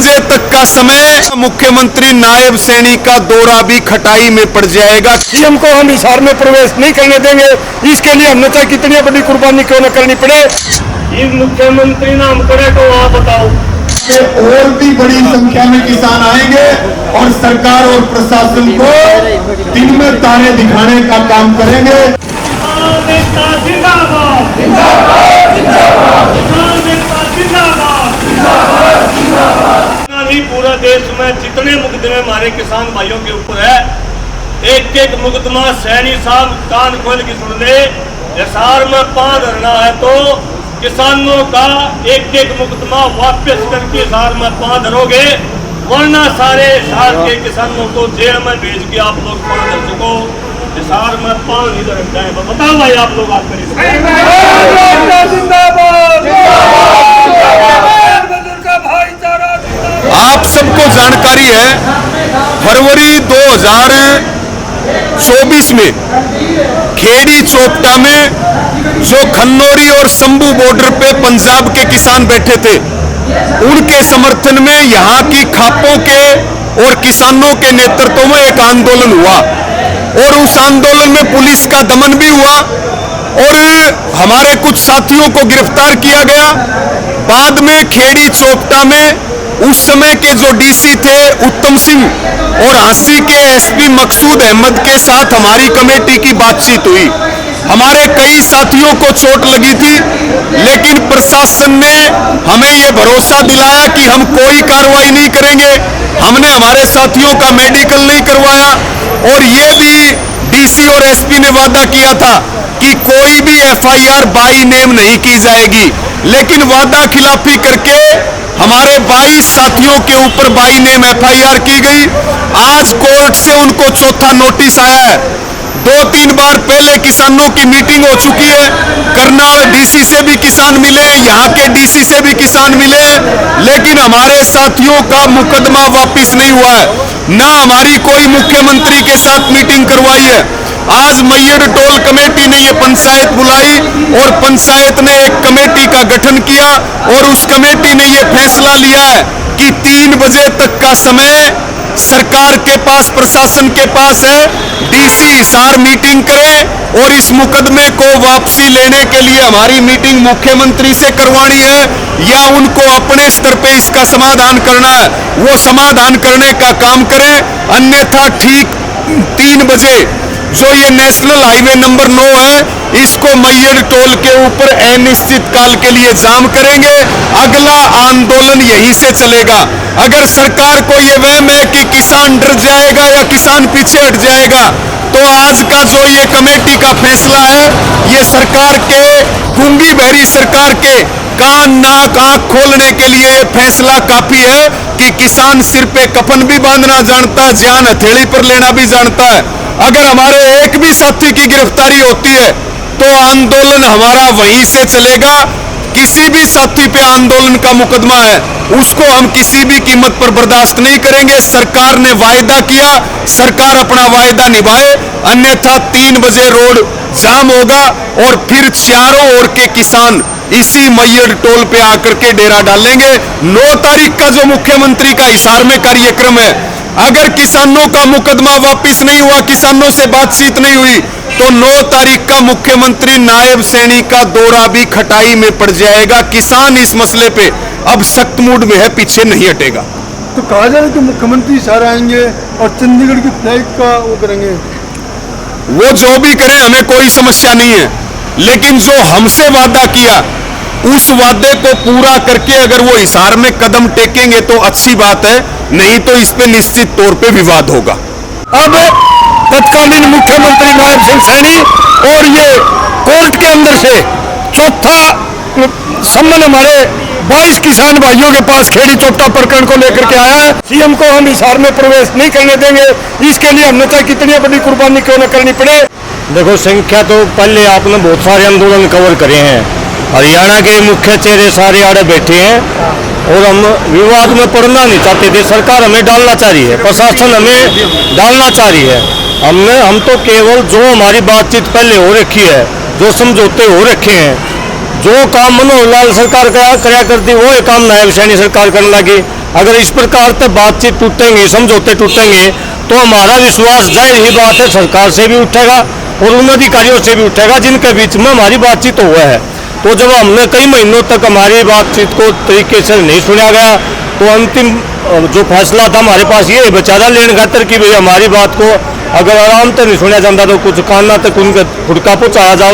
बजे तक का समय मुख्यमंत्री नायब सैनी का दौरा भी खटाई में पड़ जाएगा। सीएम को हम हिसार में प्रवेश नहीं करने देंगे, इसके लिए हमने चाहे कितनी बड़ी कुर्बानी क्यों न करनी पड़े। मुख्यमंत्री नाम करे तो आप बताओ कि और भी बड़ी संख्या में किसान आएंगे और सरकार और प्रशासन को दिन में तारे दिखाने का काम करेंगे। पूरा देश में जितने मुकदमे हमारे किसान भाइयों के ऊपर है, एक एक मुकदमा सैनी साहब कान खोल के सुन ले। हिसार में 5 धरना है तो किसानों का एक एक मुकदमा वापस करके हिसार में 5 धरोगे, वरना सारे हिसार के किसानों को जेल में भेज के आप लोग 5 धर चुको। हिसार में 5 नहीं धर जाए, बताओ भाई आप लोग बात करिए। आप सबको जानकारी है, फरवरी 2024 में खेड़ी चोपटा में जो खन्नौरी और शंभू बॉर्डर पे पंजाब के किसान बैठे थे, उनके समर्थन में यहाँ की खापों के और किसानों के नेतृत्व में एक आंदोलन हुआ और उस आंदोलन में पुलिस का दमन भी हुआ और हमारे कुछ साथियों को गिरफ्तार किया गया। बाद में खेड़ी चोपटा में उस समय के जो डीसी थे उत्तम सिंह और हांसी के एसपी मकसूद अहमद के साथ हमारी कमेटी की बातचीत हुई। हमारे कई साथियों को चोट लगी थी, लेकिन प्रशासन ने हमें यह भरोसा दिलाया कि हम कोई कार्रवाई नहीं करेंगे। हमने हमारे साथियों का मेडिकल नहीं करवाया और ये भी डीसी और एसपी ने वादा किया था कि कोई भी एफआईआर बाई नेम नहीं की जाएगी, लेकिन वादा खिलाफी करके हमारे 22 साथियों के ऊपर बाई नेम एफआईआर की गई। आज कोर्ट से उनको चौथा नोटिस आया है। 2-3 बार पहले किसानों की मीटिंग हो चुकी है, करनाल डीसी से भी किसान मिले, यहाँ के डीसी से भी किसान मिले, लेकिन हमारे साथियों का मुकदमा वापस नहीं हुआ है। ना हमारी कोई मुख्यमंत्री के साथ मीटिंग करवाई है। आज मैयड़ टोल कमेटी ने ये पंचायत बुलाई और पंचायत ने एक कमेटी का गठन किया और उस कमेटी ने ये फैसला लिया है कि 3 बजे तक का समय सरकार के पास, प्रशासन के पास है। डीसी हिसार मीटिंग करे और इस मुकदमे को वापसी लेने के लिए हमारी मीटिंग मुख्यमंत्री से करवानी है या उनको अपने स्तर पे इसका समाधान करना है, वो समाधान करने का काम करें। अन्यथा ठीक 3 बजे जो ये नेशनल हाईवे नंबर 9 है, इसको मैयड़ टोल के ऊपर अनिश्चित काल के लिए जाम करेंगे। अगला आंदोलन यहीं से चलेगा। अगर सरकार को ये वहम है कि किसान डर जाएगा या किसान पीछे हट जाएगा, तो आज का जो ये कमेटी का फैसला है, ये सरकार के गूंगी बहरी सरकार के कान नाक आंख खोलने के लिए ये फैसला काफी है कि किसान सिर पे कफन भी बांधना जानता है, जान हथेली पर लेना भी जानता है। अगर हमारे एक भी साथी की गिरफ्तारी होती है तो आंदोलन हमारा वहीं से चलेगा। किसी भी साथी पे आंदोलन का मुकदमा है, उसको हम किसी भी कीमत पर बर्दाश्त नहीं करेंगे। सरकार ने वायदा किया, सरकार अपना वायदा निभाए, अन्यथा 3 बजे रोड जाम होगा और फिर चारों ओर के किसान इसी मैयड़ टोल पे आकर के डेरा डालेंगे। 9 तारीख का जो मुख्यमंत्री का हिसार में कार्यक्रम है, अगर किसानों का मुकदमा वापस नहीं हुआ, किसानों से बातचीत नहीं हुई, तो 9 तारीख का मुख्यमंत्री नायब सैनी का दौरा भी खटाई में पड़ जाएगा। किसान इस मसले पे अब सख्त मूड में है, पीछे नहीं हटेगा। तो कहा जा रहा है कि मुख्यमंत्री सारा आएंगे और चंडीगढ़ की फ्लाइट का वो करेंगे। वो जो भी करें, हमें कोई समस्या नहीं है, लेकिन जो हमसे वादा किया उस वादे को पूरा करके अगर वो हिसार में कदम टेकेंगे तो अच्छी बात है, नहीं तो इस पे निश्चित तौर पे विवाद होगा। अब तत्कालीन मुख्यमंत्री नायब सिंह सैनी और ये कोर्ट के अंदर से चौथा सम्मन हमारे 22 किसान भाइयों के पास खेड़ी चोपटा प्रकरण को लेकर के आया है। सीएम को हम हिसार में प्रवेश नहीं करने देंगे, इसके लिए हमने चाहे कितनी बड़ी कुर्बानी क्यों न करनी पड़े। देखो, संख्या तो पहले आपने बहुत सारे आंदोलन कवर करे हैं, हरियाणा के मुख्य चेहरे सारे आड़े बैठे हैं और हम विवाद में पड़ना नहीं चाहते थे। सरकार हमें डालना चाह रही है, प्रशासन हमें डालना चाह रही है। हम तो केवल जो हमारी बातचीत पहले हो रखी है, जो समझौते हो रखे हैं, जो काम मनोहर लाल सरकार कराया करती वो काम नायब सैनी सरकार करने लगी। अगर इस प्रकार से बातचीत टूटेंगे, समझौते टूटेंगे, तो हमारा विश्वास जाहिर ही बात है सरकार से भी उठेगा और उन अधिकारियों से भी उठेगा जिनके बीच में हमारी बातचीत हुआ है। तो जब हमने कई महीनों तक हमारी बातचीत को तरीके से नहीं सुना गया, तो अंतिम जो फैसला था हमारे पास ये बचा था लेन खातर कि भाई हमारी बात को अगर आराम से नहीं सुना जाता तो कुछ काना तक उनके फुटका पहुँचाया जाओ।